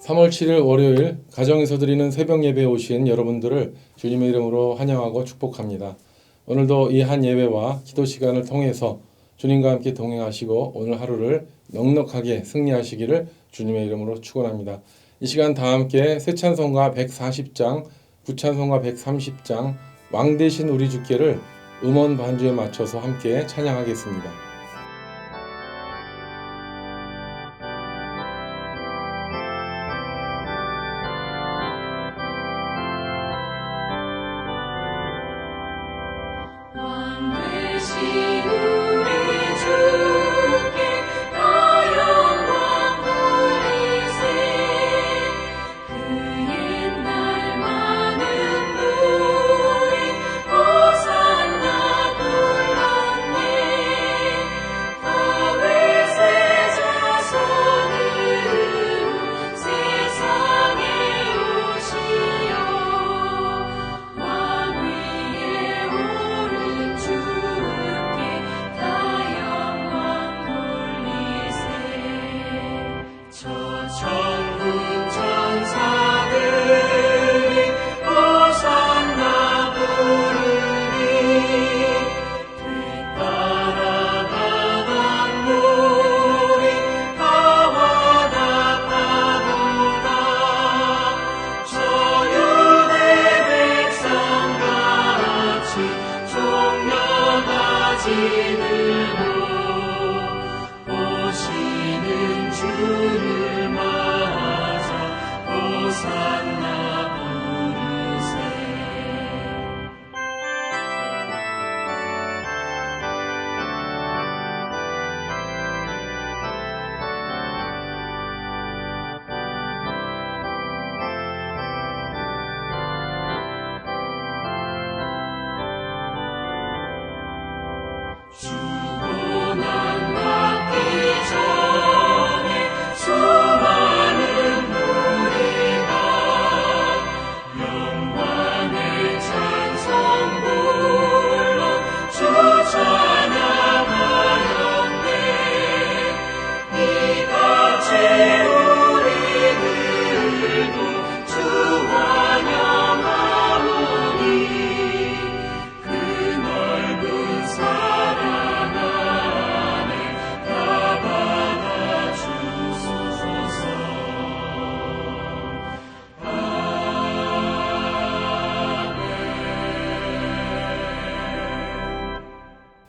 3월 7일 월요일 가정에서 드리는 새벽 예배에 오신 여러분들을 주님의 이름으로 환영하고 축복합니다. 오늘도 이 한 예배와 기도 시간을 통해서 주님과 함께 동행하시고 오늘 하루를 넉넉하게 승리하시기를 주님의 이름으로 축원합니다. 이 시간 다 함께 새 찬송가 140장, 구찬송가 130장 왕 대신 우리 주께를 음원 반주에 맞춰서 함께 찬양하겠습니다.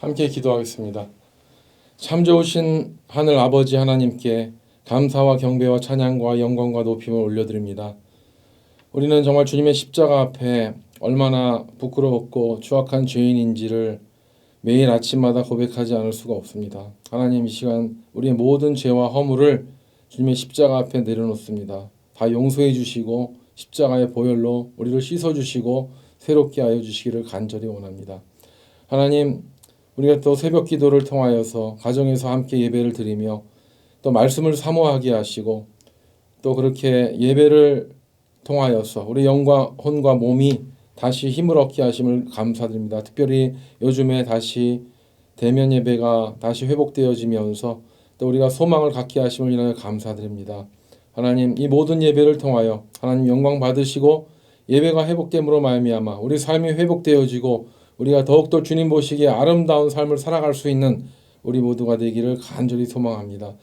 함께 기도하겠습니다. 참 좋으신 하늘 아버지 하나님께 감사와 경배와 찬양과 영광과 높임을 올려드립니다. 우리는 정말 주님의 십자가 앞에 얼마나 부끄러웠고 추악한 죄인인지를 매일 아침마다 고백하지 않을 수가 없습니다. 하나님, 이 시간 우리의 모든 죄와 허물을 주님의 십자가 앞에 내려놓습니다. 다 용서해 주시고 십자가의 보혈로 우리를 씻어주시고 새롭게 하여 주시기를 간절히 원합니다. 하나님, 우리가 또 새벽 기도를 통하여서 가정에서 함께 예배를 드리며 또 말씀을 사모하게 하시고 또 그렇게 예배를 통하여서 우리 영과 혼과 몸이 다시 힘을 얻게 하심을 감사드립니다. 특별히 요즘에 다시 대면 예배가 다시 회복되어지면서 또 우리가 소망을 갖게 하심을 인하여 감사드립니다. 하나님, 이 모든 예배를 통하여 하나님 영광 받으시고 예배가 회복됨으로 말미암아 우리 삶이 회복되어지고 우리가 더욱더 주님 보시기에 아름다운 삶을 살아갈 수 있는 우리 모두가 되기를 간절히 소망합니다.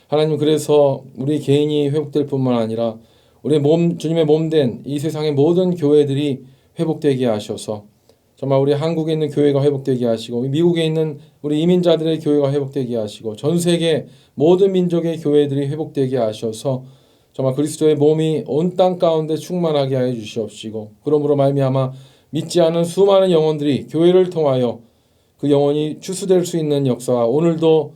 하나님, 그래서 우리 개인이 회복될 뿐만 아니라 우리 주님의 몸된 이 세상의 모든 교회들이 회복되게 하셔서 정말 우리 한국에 있는 교회가 회복되게 하시고 미국에 있는 우리 이민자들의 교회가 회복되게 하시고 전 세계 모든 민족의 교회들이 회복되게 하셔서 정말 그리스도의 몸이 온 땅 가운데 충만하게 하여 주시옵시고 그러므로 말미암아 믿지 않은 수많은 영혼들이 교회를 통하여 그 영혼이 추수될 수 있는 역사가 오늘도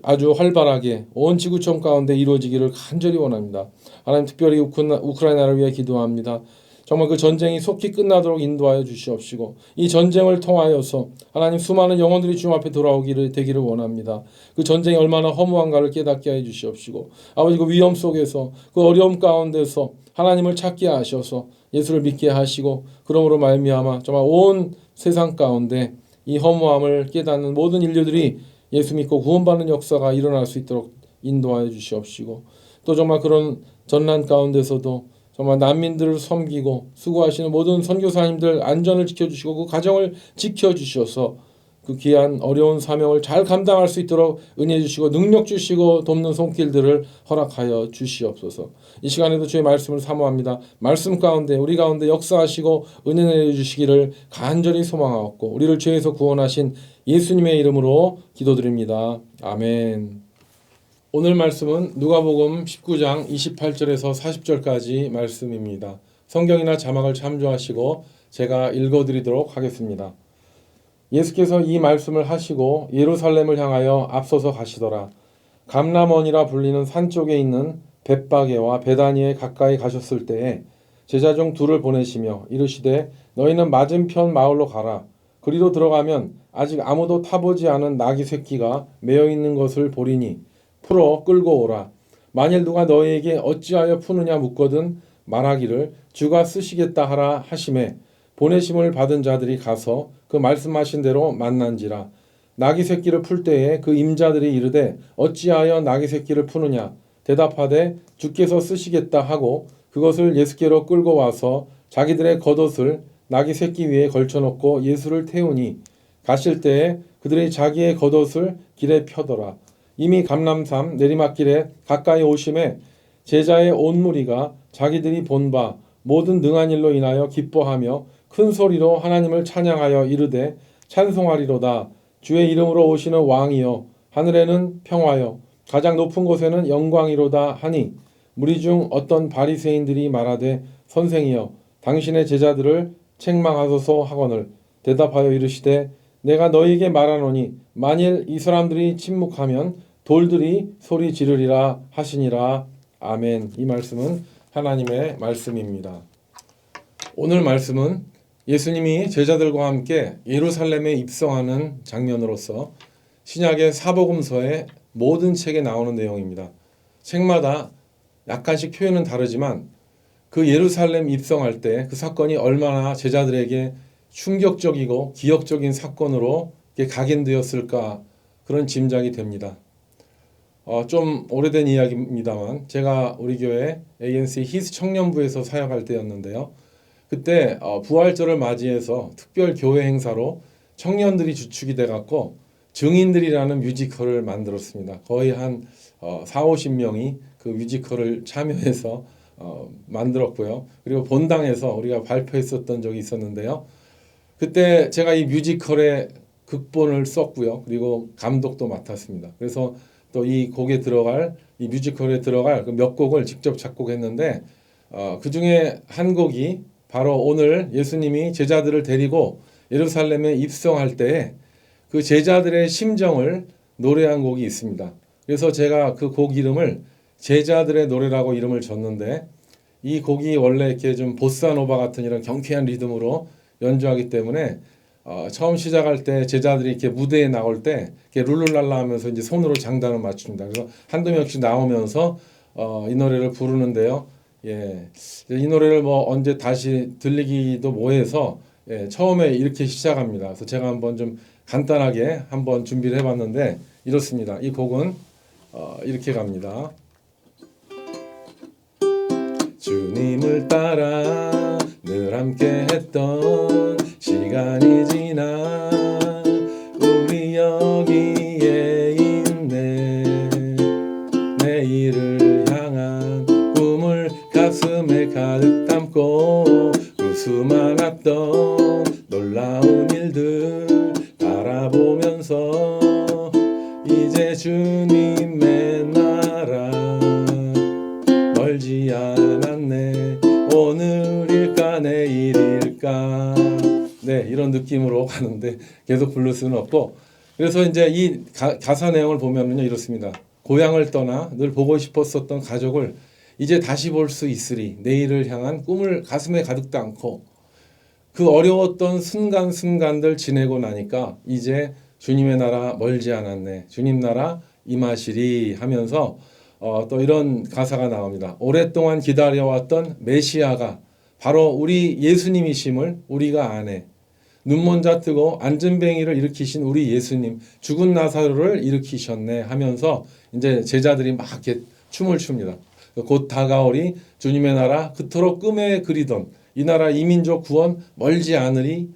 아주 활발하게 온 지구촌 가운데 이루어지기를 간절히 원합니다. 하나님, 특별히 우크라이나를 위해 기도합니다. 정말 그 전쟁이 속히 끝나도록 인도하여 주시옵시고 이 전쟁을 통하여서 하나님 수많은 영혼들이 주님 앞에 돌아오기를 되기를 원합니다. 그 전쟁이 얼마나 허무한가를 깨닫게 해 주시옵시고 아버지, 그 위험 속에서 그 어려움 가운데서 하나님을 찾게 하셔서 예수를 믿게 하시고 그러므로 말미암아 정말 온 세상 가운데 이 허무함을 깨닫는 모든 인류들이 예수 믿고 구원받는 역사가 일어날 수 있도록 인도하여 주시옵시고 또 정말 그런 전난 가운데서도 정말 난민들을 섬기고 수고하시는 모든 선교사님들 안전을 지켜주시고 그 가정을 지켜주셔서 그 귀한 어려운 사명을 잘 감당할 수 있도록 은혜 주시고 능력 주시고 돕는 손길들을 허락하여 주시옵소서. 이 시간에도 주의 말씀을 사모합니다. 말씀 가운데 우리 가운데 역사하시고 은혜 내려주시기를 간절히 소망하옵고 우리를 죄에서 구원하신 예수님의 이름으로 기도드립니다. 아멘. 오늘 말씀은 누가복음 19장 28절에서 40절까지 말씀입니다. 성경이나 자막을 참조하시고 제가 읽어드리도록 하겠습니다. 예수께서 이 말씀을 하시고 예루살렘을 향하여 앞서서 가시더라. 감람원이라 불리는 산 쪽에 있는 벳바게와 베다니에 가까이 가셨을 때에 제자 중 둘을 보내시며 이르시되 너희는 맞은편 마을로 가라. 그리로 들어가면 아직 아무도 타보지 않은 나귀 새끼가 매어 있는 것을 보리니 풀어 끌고 오라. 만일 누가 너희에게 어찌하여 푸느냐 묻거든 말하기를 주가 쓰시겠다 하라 하시매 보내심을 받은 자들이 가서 그 말씀하신 대로 만난지라. 나귀 새끼를 풀 때에 그 임자들이 이르되 어찌하여 나귀 새끼를 푸느냐 대답하되 주께서 쓰시겠다 하고 그것을 예수께로 끌고 와서 자기들의 겉옷을 나귀 새끼 위에 걸쳐놓고 예수를 태우니 가실 때에 그들이 자기의 겉옷을 길에 펴더라. 이미 감람산 내리막길에 가까이 오심에 제자의 온 무리가 자기들이 본 바 모든 능한 일로 인하여 기뻐하며 큰 소리로 하나님을 찬양하여 이르되 찬송하리로다. 주의 이름으로 오시는 왕이여 하늘에는 평화여 가장 높은 곳에는 영광이로다 하니 무리 중 어떤 바리새인들이 말하되 선생이여 당신의 제자들을 책망하소서 하거늘 대답하여 이르시되 내가 너희에게 말하노니 만일 이 사람들이 침묵하면 돌들이 소리 지르리라 하시니라. 아멘. 이 말씀은 하나님의 말씀입니다. 오늘 말씀은 예수님이 제자들과 함께 예루살렘에 입성하는 장면으로서 신약의 사복음서의 모든 책에 나오는 내용입니다. 책마다 약간씩 표현은 다르지만 그 예루살렘 입성할 때 그 사건이 얼마나 제자들에게 충격적이고 기억적인 사건으로 각인되었을까 그런 짐작이 됩니다. 좀 오래된 이야기입니다만 제가 우리 교회 ANC 히스 청년부에서 사역할 때였는데요. 그때 부활절을 맞이해서 특별 교회 행사로 청년들이 주축이 돼갖고 증인들이라는 뮤지컬을 만들었습니다. 거의 한 40-50명이 그 뮤지컬을 참여해서 만들었고요. 그리고 본당에서 우리가 발표했었던 적이 있었는데요. 그때 제가 이 뮤지컬의 극본을 썼고요. 그리고 감독도 맡았습니다. 그래서 또 이 곡에 들어갈 이 뮤지컬에 들어갈 그 몇 곡을 직접 작곡했는데 그 중에 한 곡이 바로 오늘 예수님이 제자들을 데리고 예루살렘에 입성할 때에 그 제자들의 심정을 노래한 곡이 있습니다. 그래서 제가 그 곡 이름을 제자들의 노래라고 이름을 줬는데 이 곡이 원래 이렇게 좀 보사노바 같은 이런 경쾌한 리듬으로 연주하기 때문에 처음 시작할 때 제자들이 이렇게 무대에 나올 때 이렇게 룰루랄라 하면서 이제 손으로 장단을 맞춥니다. 그래서 한두 명씩 나오면서 이 노래를 부르는데요. 예, 이 노래를 뭐 언제 다시 들리기도 뭐해서 처음에 이렇게 시작합니다. 그래서 제가 한번 좀 간단하게 한번 준비를 해봤는데 이렇습니다. 이 곡은 이렇게 갑니다. 주님을 따라 늘 함께 했던 시간이 지나 우리 여기에 있네. 내일을 향한 꿈을 가슴에 가득 담고 그 수많았던 놀라운 일들 바라보면서 이제 주님의 나라 멀지 않았네. 오늘일까 내일일까. 네, 이런 느낌으로 가는데 계속 부를 수는 없고, 그래서 이제 이 가사 내용을 보면은요 이렇습니다. 고향을 떠나 늘 보고 싶었었던 가족을 이제 다시 볼 수 있으리. 내일을 향한 꿈을 가슴에 가득 담고 그 어려웠던 순간순간들 지내고 나니까 이제 주님의 나라 멀지 않았네. 주님 나라 임하시리 하면서 또 이런 가사가 나옵니다. 오랫동안 기다려왔던 메시아가 바로 우리 예수님이심을 우리가 아네. 눈먼자 뜨고 앉은뱅이를 일으키신 우리 예수님, 죽은 나사로를 일으키셨네 하면서 이제 제자들이 막 이렇게 춤을 춥니다. 곧 다가오리 주님의 나라 그토록 꿈에 그리던 이 나라 이민족 구원 멀지 않으리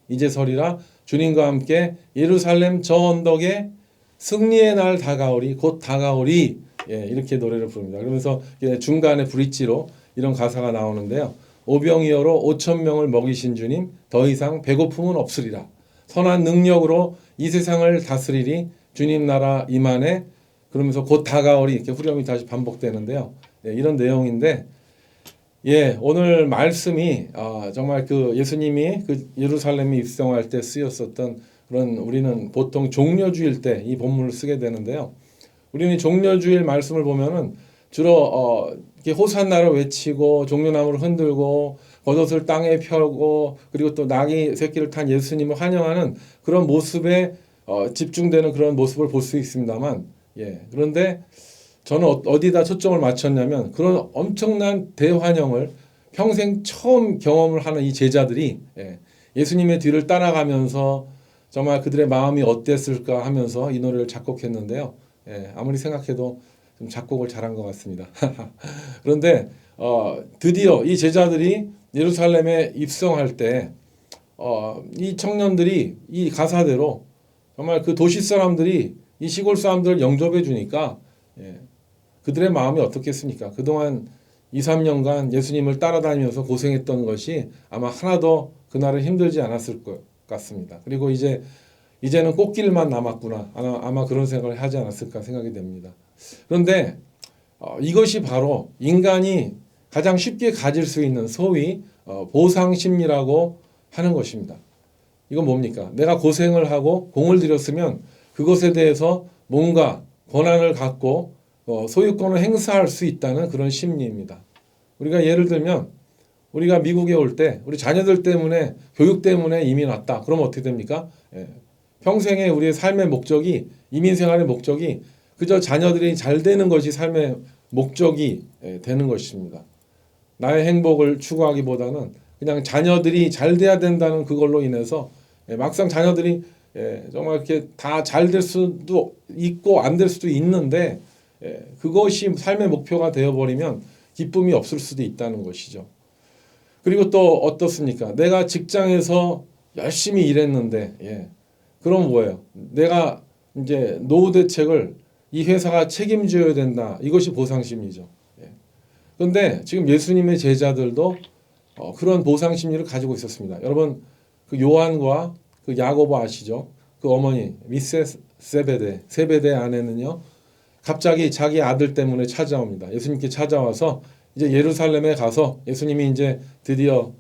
이제서리라 주님과 함께 예루살렘 저 언덕에 승리의 날 다가오리 곧 다가오리 이렇게 노래를 부릅니다. 그러면서 중간에 브릿지로 이런 가사가 나오는데요. 오병이어로 5천 명을 먹이신 주님 더 이상 배고픔은 없으리라. 선한 능력으로 이 세상을 다스리리 주님 나라 임안에 그러면서 곧 다가오리 이렇게 후렴이 다시 반복되는데요. 이런 내용인데 오늘 말씀이 정말 그 예수님이 그 예루살렘에 입성할 때 쓰였었던 그런 우리는 보통 종려주일 때 이 본문을 쓰게 되는데요. 우리는 종려주일 말씀을 보면은 주로 이렇게 호산나를 외치고 종려나무를 흔들고 겉옷을 땅에 펴고 그리고 또 나귀 새끼를 탄 예수님을 환영하는 그런 모습에 집중되는 그런 모습을 볼 수 있습니다만 그런데 저는 어디다 초점을 맞췄냐면 그런 엄청난 대환영을 평생 처음 경험을 하는 이 제자들이 예수님의 뒤를 따라가면서 정말 그들의 마음이 어땠을까 하면서 이 노래를 작곡했는데요. 아무리 생각해도 좀 작곡을 잘한 것 같습니다. 그런데 드디어 이 제자들이 예루살렘에 입성할 때 이 청년들이 이 가사대로 정말 그 도시 사람들이 이 시골 사람들을 영접해 주니까 그들의 마음이 어떻겠습니까? 그동안 2, 3년간 예수님을 따라다니면서 고생했던 것이 아마 하나도 그날은 힘들지 않았을 것 같습니다. 그리고 이제는 꽃길만 남았구나. 아마 그런 생각을 하지 않았을까 생각이 됩니다. 그런데 이것이 바로 인간이 가장 쉽게 가질 수 있는 소위 보상심리라고 하는 것입니다. 이건 뭡니까? 내가 고생을 하고 공을 들였으면 그것에 대해서 뭔가 권한을 갖고 소유권을 행사할 수 있다는 그런 심리입니다. 우리가 예를 들면 우리가 미국에 올 때 우리 자녀들 때문에 교육 때문에 이민 왔다. 그러면 어떻게 됩니까? 평생의 우리의 삶의 목적이 이민 생활의 목적이 그저 자녀들이 잘 되는 것이 삶의 목적이 되는 것입니다. 나의 행복을 추구하기보다는 그냥 자녀들이 잘 돼야 된다는 그걸로 인해서 막상 자녀들이 정말 이렇게 다 잘 될 수도 있고 안 될 수도 있는데 그것이 삶의 목표가 되어버리면 기쁨이 없을 수도 있다는 것이죠. 그리고 또 어떻습니까? 내가 직장에서 열심히 일했는데 그럼 뭐예요? 내가 이제 노후 대책을 이 회사가 책임져야 된다. 이것이 보상심리죠. 그런데 지금 예수님의 제자들도 그런 보상심리를 가지고 있었습니다. 여러분 그 요한과 그 야고보 아시죠? 그 어머니 미세스 세베대 아내는요. 갑자기 자기 아들 때문에 찾아옵니다. 예수님께 찾아와서 이제 예루살렘에 가서 예수님이 이제 드디어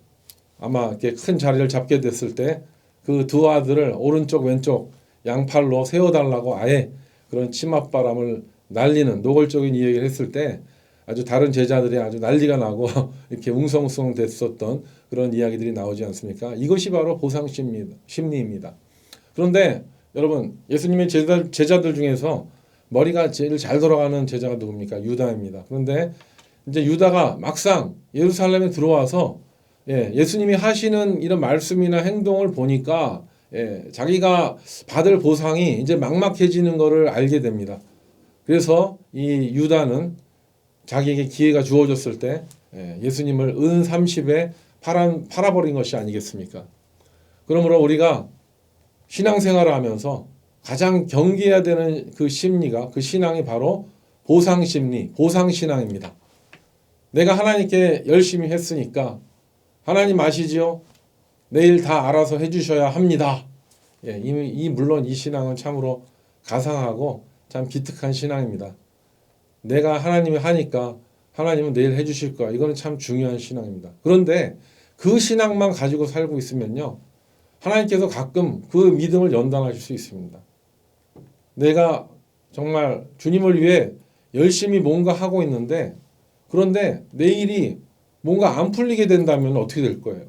아마 이렇게 큰 자리를 잡게 됐을 때 그 두 아들을 오른쪽 왼쪽 양팔로 세워달라고 아예 그런 치맛바람을 날리는 노골적인 이야기를 했을 때 아주 다른 제자들이 아주 난리가 나고 이렇게 웅성웅성 됐었던 그런 이야기들이 나오지 않습니까? 이것이 바로 보상 심리입니다. 그런데 여러분 예수님의 제자들 중에서 머리가 제일 잘 돌아가는 제자가 누굽니까? 유다입니다. 그런데 이제 유다가 막상 예루살렘에 들어와서 예수님이 하시는 이런 말씀이나 행동을 보니까 자기가 받을 보상이 이제 막막해지는 것을 알게 됩니다. 그래서 이 유다는 자기에게 기회가 주어졌을 때 예수님을 은 30에 팔아버린 것이 아니겠습니까? 그러므로 우리가 신앙생활을 하면서 가장 경계해야 되는 그 심리가 그 신앙이 바로 보상심리, 보상신앙입니다. 내가 하나님께 열심히 했으니까 하나님 아시지요? 내일 다 알아서 해주셔야 합니다. 물론 이 신앙은 참으로 가상하고 참 기특한 신앙입니다. 내가 하나님이 하니까 하나님은 내일 해주실 거야. 이거는 참 중요한 신앙입니다. 그런데 그 신앙만 가지고 살고 있으면요. 하나님께서 가끔 그 믿음을 연단하실 수 있습니다. 내가 정말 주님을 위해 열심히 뭔가 하고 있는데 그런데 내일이 뭔가 안 풀리게 된다면 어떻게 될 거예요?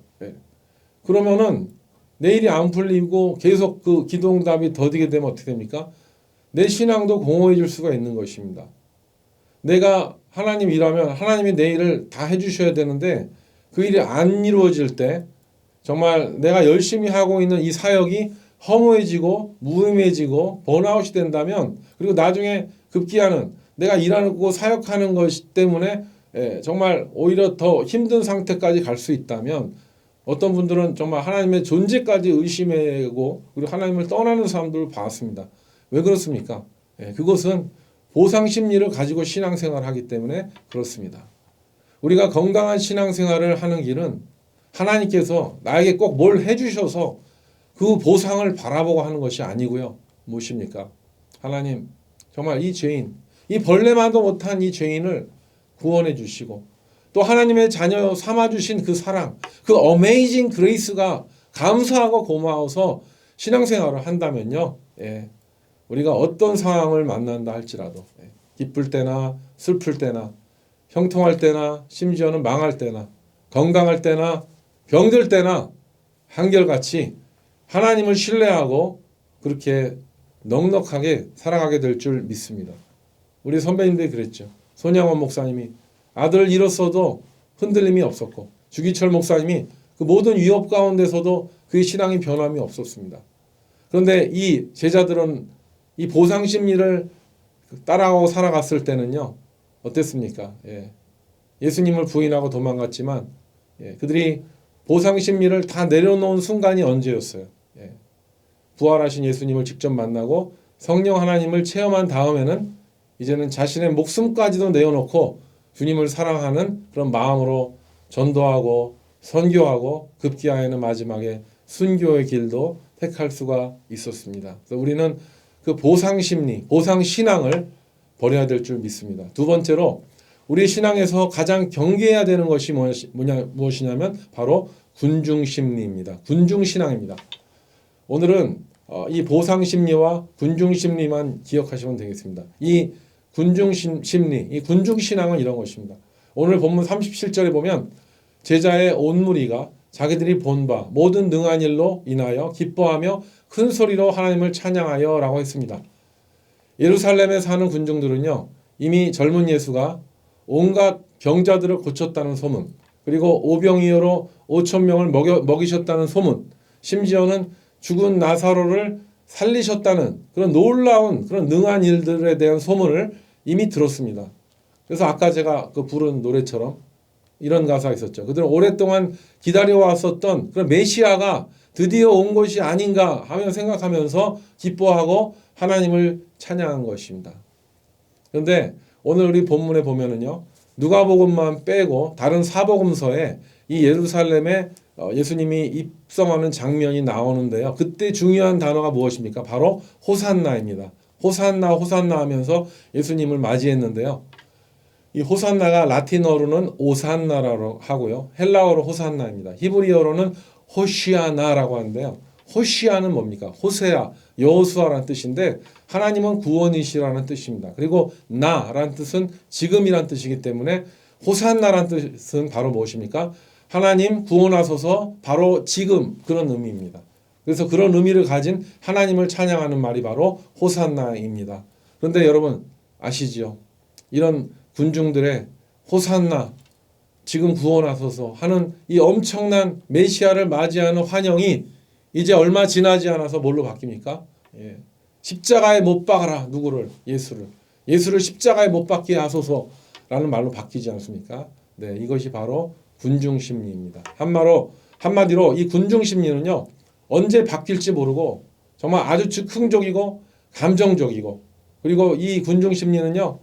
그러면은 내일이 안 풀리고 계속 그 기도응답이 더디게 되면 어떻게 됩니까? 내 신앙도 공허해질 수가 있는 것입니다. 내가 하나님 일하면 하나님이 내 일을 다 해주셔야 되는데 그 일이 안 이루어질 때 정말 내가 열심히 하고 있는 이 사역이 허무해지고 무의미해지고 번아웃이 된다면 그리고 나중에 급기야는 내가 일하고 사역하는 것 때문에 정말 오히려 더 힘든 상태까지 갈 수 있다면 어떤 분들은 정말 하나님의 존재까지 의심하고 그리고 하나님을 떠나는 사람들을 봤습니다. 왜 그렇습니까? 그것은 보상 심리를 가지고 신앙생활을 하기 때문에 그렇습니다. 우리가 건강한 신앙생활을 하는 길은 하나님께서 나에게 꼭 뭘 해주셔서 그 보상을 바라보고 하는 것이 아니고요. 무엇입니까? 하나님, 정말 이 죄인, 이 벌레만도 못한 이 죄인을 구원해 주시고 또 하나님의 자녀 삼아주신 그 사랑, 그 어메이징 그레이스가 감사하고 고마워서 신앙생활을 한다면요. 우리가 어떤 상황을 만난다 할지라도 기쁠 때나 슬플 때나 형통할 때나 심지어는 망할 때나 건강할 때나 병들 때나 한결같이 하나님을 신뢰하고 그렇게 넉넉하게 살아가게 될 줄 믿습니다. 우리 선배님들이 그랬죠. 손양원 목사님이 아들을 잃었어도 흔들림이 없었고 주기철 목사님이 그 모든 위협 가운데서도 그의 신앙이 변함이 없었습니다. 그런데 이 제자들은 이 보상 심리를 따라가고 살아갔을 때는요. 어땠습니까? 예수님을 부인하고 도망갔지만 그들이 보상 심리를 다 내려놓은 순간이 언제였어요? 부활하신 예수님을 직접 만나고 성령 하나님을 체험한 다음에는 이제는 자신의 목숨까지도 내어놓고 주님을 사랑하는 그런 마음으로 전도하고 선교하고 급기야에는 마지막에 순교의 길도 택할 수가 있었습니다. 그래서 우리는 그 보상 심리, 보상 신앙을 버려야 될 줄 믿습니다. 두 번째로 우리 신앙에서 가장 경계해야 되는 것이 무엇이냐면 바로 군중 심리입니다. 군중 신앙입니다. 오늘은 이 보상 심리와 군중 심리만 기억하시면 되겠습니다. 이 군중 심리, 이 군중 신앙은 이런 것입니다. 오늘 본문 37절에 보면 제자의 온 무리가 자기들이 본 바 모든 능한 일로 인하여 기뻐하며 큰 소리로 하나님을 찬양하여 라고 했습니다. 예루살렘에 사는 군중들은요. 이미 젊은 예수가 온갖 병자들을 고쳤다는 소문, 그리고 오병이어로 5천 명을 먹이셨다는 소문, 심지어는 죽은 나사로를 살리셨다는 그런 놀라운 그런 능한 일들에 대한 소문을 이미 들었습니다. 그래서 아까 제가 그 부른 노래처럼 이런 가사가 있었죠. 그들은 오랫동안 기다려왔었던 그런 메시아가 드디어 온 것이 아닌가 하며 생각하면서 기뻐하고 하나님을 찬양한 것입니다. 그런데 오늘 우리 본문에 보면은요. 누가복음만 빼고 다른 사복음서에 이 예루살렘에 예수님이 입성하는 장면이 나오는데요. 그때 중요한 단어가 무엇입니까? 바로 호산나입니다. 호산나 호산나 하면서 예수님을 맞이했는데요. 이 호산나가 라틴어로는 오산나라고 하고요. 헬라어로 호산나입니다. 히브리어로는 호시아나라고 하는데요. 호시아는 뭡니까? 호세아, 여호수아라는 뜻인데 하나님은 구원이시라는 뜻입니다. 그리고 나라는 뜻은 지금이라는 뜻이기 때문에 호산나라는 뜻은 바로 무엇입니까? 하나님 구원하소서 바로 지금 그런 의미입니다. 그래서 그런 의미를 가진 하나님을 찬양하는 말이 바로 호산나입니다. 그런데 여러분 아시지요? 이런 군중들의 호산나 지금 구원하소서 하는 이 엄청난 메시아를 맞이하는 환영이 이제 얼마 지나지 않아서 뭘로 바뀝니까? 십자가에 못 박아라. 누구를? 예수를. 예수를 십자가에 못 박게 하소서라는 말로 바뀌지 않습니까? 네, 이것이 바로 군중 심리입니다. 한마디로 이 군중 심리는요. 언제 바뀔지 모르고 정말 아주 즉흥적이고 감정적이고 그리고 이 군중 심리는요.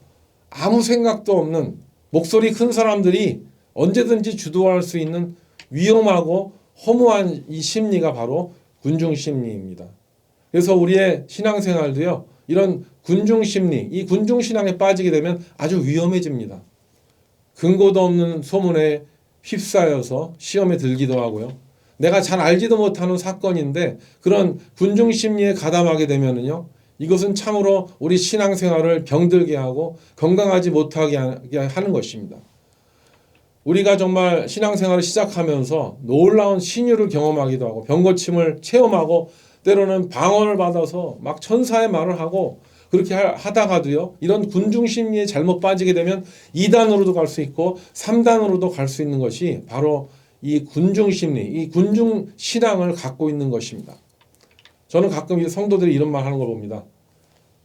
아무 생각도 없는 목소리 큰 사람들이 언제든지 주도할 수 있는 위험하고 허무한 이 심리가 바로 군중 심리입니다. 그래서 우리의 신앙생활도요. 이런 군중 심리, 이 군중 신앙에 빠지게 되면 아주 위험해집니다. 근거도 없는 소문에 휩싸여서 시험에 들기도 하고요. 내가 잘 알지도 못하는 사건인데 그런 군중 심리에 가담하게 되면은요. 이것은 참으로 우리 신앙생활을 병들게 하고 건강하지 못하게 하는 것입니다. 우리가 정말 신앙생활을 시작하면서 놀라운 신유를 경험하기도 하고 병고침을 체험하고 때로는 방언을 받아서 막 천사의 말을 하고 그렇게 하다가도요. 이런 군중 심리에 잘못 빠지게 되면 2단으로도 갈 수 있고 3단으로도 갈 수 있는 것이 바로 이 군중 심리, 이 군중 신앙을 갖고 있는 것입니다. 저는 가끔 성도들이 이런 말 하는 걸 봅니다.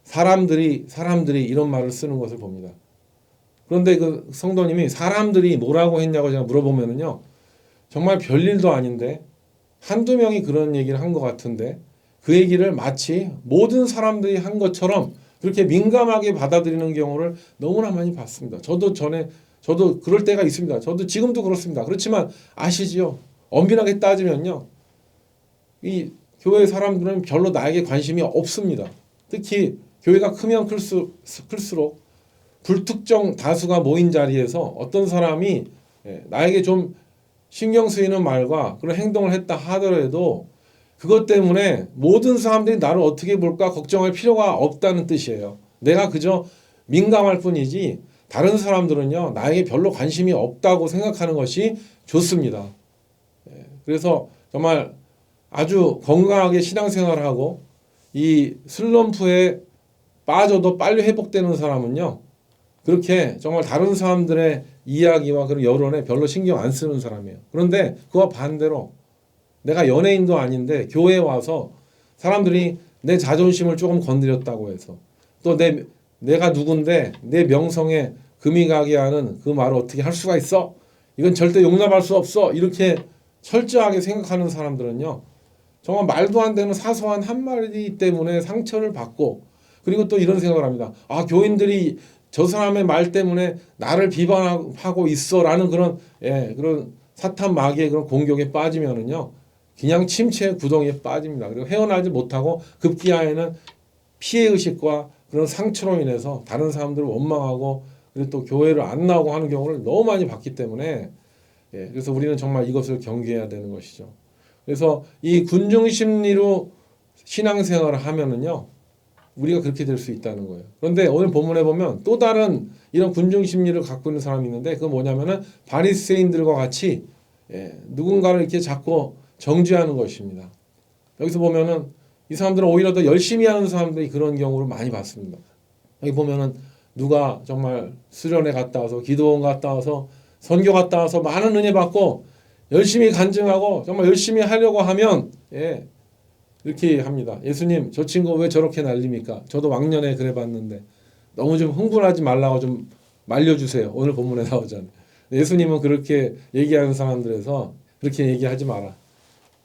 사람들이 이런 말을 쓰는 것을 봅니다. 그런데 그 성도님이 사람들이 뭐라고 했냐고 제가 물어보면은요, 정말 별일도 아닌데 한두 명이 그런 얘기를 한 것 같은데 그 얘기를 마치 모든 사람들이 한 것처럼 그렇게 민감하게 받아들이는 경우를 너무나 많이 봤습니다. 저도 그럴 때가 있습니다. 저도 지금도 그렇습니다. 그렇지만 아시지요? 엄밀하게 따지면요, 이 교회 사람들은 별로 나에게 관심이 없습니다. 특히 교회가 크면 클수록 불특정 다수가 모인 자리에서 어떤 사람이 나에게 좀 신경 쓰이는 말과 그런 행동을 했다 하더라도 그것 때문에 모든 사람들이 나를 어떻게 볼까 걱정할 필요가 없다는 뜻이에요. 내가 그저 민감할 뿐이지 다른 사람들은요, 나에게 별로 관심이 없다고 생각하는 것이 좋습니다. 그래서 정말 아주 건강하게 신앙생활을 하고 이 슬럼프에 빠져도 빨리 회복되는 사람은요, 그렇게 정말 다른 사람들의 이야기와 그런 여론에 별로 신경 안 쓰는 사람이에요. 그런데 그와 반대로 내가 연예인도 아닌데 교회에 와서 사람들이 내 자존심을 조금 건드렸다고 해서 또 내가 누군데 내 명성에 금이 가게 하는 그 말을 어떻게 할 수가 있어? 이건 절대 용납할 수 없어. 이렇게 철저하게 생각하는 사람들은요, 정말 말도 안 되는 사소한 한마디 때문에 상처를 받고, 그리고 또 이런 생각을 합니다. 아, 교인들이 저 사람의 말 때문에 나를 비방하고 있어라는 그런 사탄 마귀의 그런 공격에 빠지면은요, 그냥 침체의 구덩이에 빠집니다. 그리고 헤어나지 못하고 급기야에는 피해 의식과 그런 상처로 인해서 다른 사람들을 원망하고 그리고 또 교회를 안 나오고 하는 경우를 너무 많이 봤기 때문에, 그래서 우리는 정말 이것을 경계해야 되는 것이죠. 그래서 이 군중 심리로 신앙생활을 하면은요, 우리가 그렇게 될 수 있다는 거예요. 그런데 오늘 본문에 보면 또 다른 이런 군중 심리를 갖고 있는 사람이 있는데, 그건 뭐냐면은 바리새인들과 같이 누군가를 이렇게 자꾸 정죄하는 것입니다. 여기서 보면은 이 사람들은 오히려 더 열심히 하는 사람들이 그런 경우를 많이 봤습니다. 여기 보면은 누가 정말 수련회 갔다 와서 기도원 갔다 와서 선교 갔다 와서 많은 은혜 받고 열심히 간증하고 정말 열심히 하려고 하면 이렇게 합니다. 예수님, 저 친구 왜 저렇게 날립니까? 저도 왕년에 그래 봤는데 너무 좀 흥분하지 말라고 좀 말려주세요. 오늘 본문에 나오잖아요. 예수님은 그렇게 얘기하는 사람들에서 그렇게 얘기하지 마라.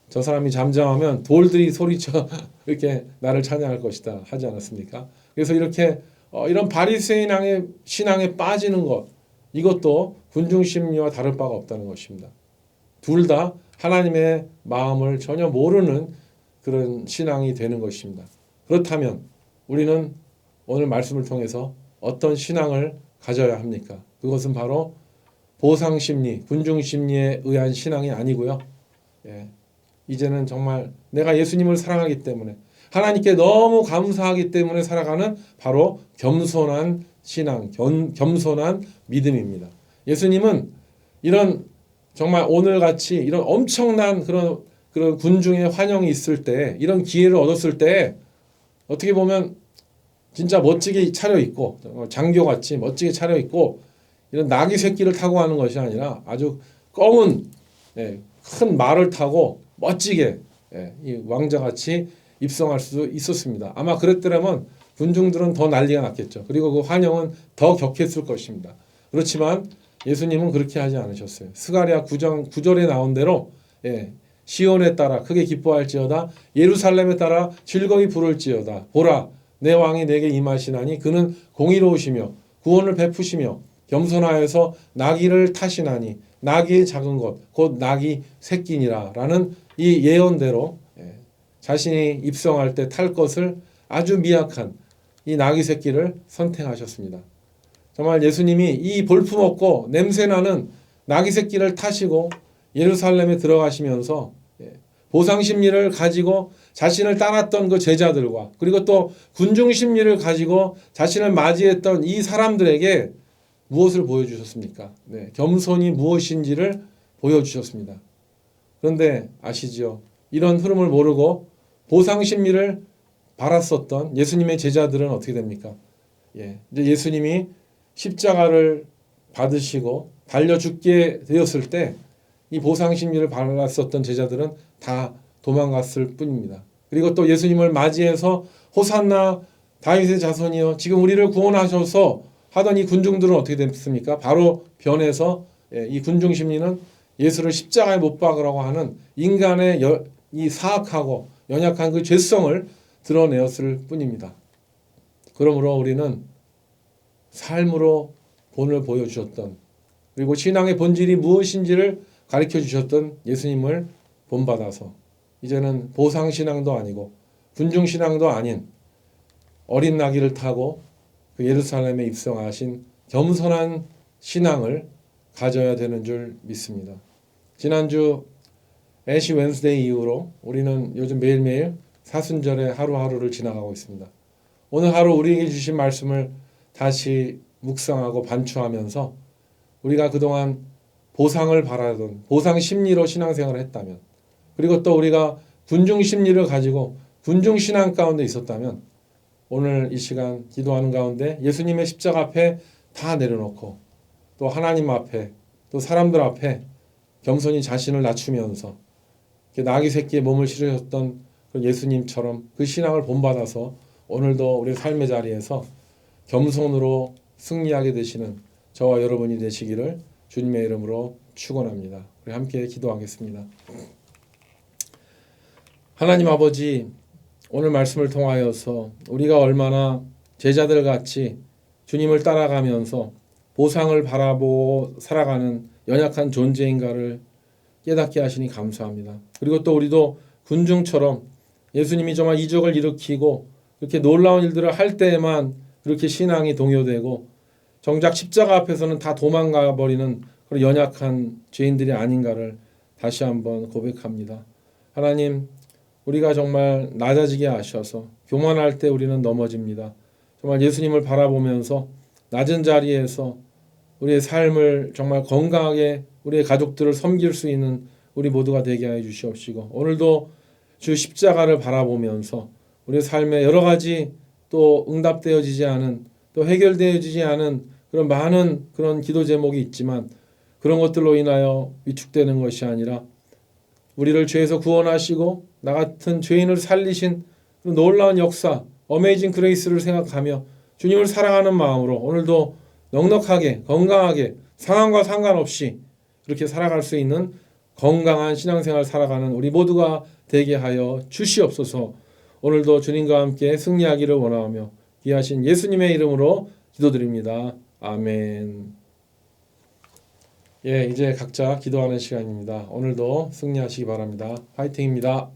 저 사람이 잠잠하면 돌들이 소리쳐 이렇게 나를 찬양할 것이다 하지 않았습니까? 그래서 이렇게 이런 바리새인의 신앙에 빠지는 것, 이것도 군중 심리와 다를 바가 없다는 것입니다. 둘 다 하나님의 마음을 전혀 모르는 그런 신앙이 되는 것입니다. 그렇다면 우리는 오늘 말씀을 통해서 어떤 신앙을 가져야 합니까? 그것은 바로 보상심리, 군중심리에 의한 신앙이 아니고요. 이제는 정말 내가 예수님을 사랑하기 때문에 하나님께 너무 감사하기 때문에 살아가는 바로 겸손한 신앙, 겸손한 믿음입니다. 예수님은 이런 정말 오늘같이 이런 엄청난 그런 군중의 환영이 있을 때, 이런 기회를 얻었을 때 어떻게 보면 진짜 멋지게 차려입고 장교같이 멋지게 차려입고 이런 나귀 새끼를 타고 하는 것이 아니라 아주 검은 큰 말을 타고 멋지게 이 왕자같이 입성할 수 있었습니다. 아마 그랬더라면 군중들은 더 난리가 났겠죠. 그리고 그 환영은 더 격했을 것입니다. 그렇지만 예수님은 그렇게 하지 않으셨어요. 스가랴 9장 9절에 나온 대로 시온에 따라 크게 기뻐할지어다, 예루살렘에 따라 즐거이 부를지어다. 보라, 내 왕이 내게 임하시나니 그는 공의로우시며 구원을 베푸시며 겸손하여서 나귀를 타시나니 나귀의 작은 것 곧 나귀 새끼니라 라는 이 예언대로 자신이 입성할 때 탈 것을 아주 미약한 이 나귀 새끼를 선택하셨습니다. 정말 예수님이 이 볼품없고 냄새나는 나귀 새끼를 타시고 예루살렘에 들어가시면서 보상심리를 가지고 자신을 따랐던 그 제자들과 그리고 또 군중심리를 가지고 자신을 맞이했던 이 사람들에게 무엇을 보여주셨습니까? 겸손이 무엇인지를 보여주셨습니다. 그런데 아시죠? 이런 흐름을 모르고 보상심리를 바랐었던 예수님의 제자들은 어떻게 됩니까? 이제 예수님이 십자가를 받으시고 달려 죽게 되었을 때 이 보상심리를 바랐었던 제자들은 다 도망갔을 뿐입니다. 그리고 또 예수님을 맞이해서 호산나 다윗의 자손이여 지금 우리를 구원하셔서 하던 이 군중들은 어떻게 됐습니까? 바로 변해서 이 군중 심리는 예수를 십자가에 못 박으라고 하는 인간의 이 사악하고 연약한 그 죄성을 드러내었을 뿐입니다. 그러므로 우리는 삶으로 본을 보여주셨던, 그리고 신앙의 본질이 무엇인지를 가르쳐 주셨던 예수님을 본받아서 이제는 보상신앙도 아니고 군중신앙도 아닌 어린 나귀를 타고 그 예루살렘에 입성하신 겸손한 신앙을 가져야 되는 줄 믿습니다. 지난주 애쉬 웬스데이 이후로 우리는 요즘 매일매일 사순절의 하루하루를 지나가고 있습니다. 오늘 하루 우리에게 주신 말씀을 다시 묵상하고 반추하면서 우리가 그동안 보상을 바라던 보상 심리로 신앙생활을 했다면, 그리고 또 우리가 군중 심리를 가지고 군중 신앙 가운데 있었다면, 오늘 이 시간 기도하는 가운데 예수님의 십자가 앞에 다 내려놓고 또 하나님 앞에 또 사람들 앞에 겸손히 자신을 낮추면서 나귀 새끼에 몸을 실으셨던 그 예수님처럼 그 신앙을 본받아서 오늘도 우리 삶의 자리에서 겸손으로 승리하게 되시는 저와 여러분이 되시기를 주님의 이름으로 축원합니다. 우리 함께 기도하겠습니다. 하나님 아버지, 오늘 말씀을 통하여서 우리가 얼마나 제자들 같이 주님을 따라가면서 보상을 바라보고 살아가는 연약한 존재인가를 깨닫게 하시니 감사합니다. 그리고 또 우리도 군중처럼 예수님이 정말 이적을 일으키고 이렇게 놀라운 일들을 할 때에만 그렇게 신앙이 동요되고 정작 십자가 앞에서는 다 도망가 버리는 그런 연약한 죄인들이 아닌가를 다시 한번 고백합니다. 하나님, 우리가 정말 낮아지게 하셔서 교만할 때 우리는 넘어집니다. 정말 예수님을 바라보면서 낮은 자리에서 우리의 삶을 정말 건강하게 우리의 가족들을 섬길 수 있는 우리 모두가 되게 해 주시옵시고, 오늘도 주 십자가를 바라보면서 우리의 삶에 여러 가지 또 응답되어지지 않은, 또 해결되어지지 않은 그런 많은 그런 기도 제목이 있지만, 그런 것들로 인하여 위축되는 것이 아니라 우리를 죄에서 구원하시고 나 같은 죄인을 살리신 그런 놀라운 역사, 어메이징 그레이스를 생각하며 주님을 사랑하는 마음으로 오늘도 넉넉하게 건강하게 상황과 상관없이 그렇게 살아갈 수 있는 건강한 신앙생활 살아가는 우리 모두가 되게 하여 주시옵소서. 오늘도 주님과 함께 승리하기를 원하며 귀하신 예수님의 이름으로 기도드립니다. 아멘. 이제 각자 기도하는 시간입니다. 오늘도 승리하시기 바랍니다. 화이팅입니다.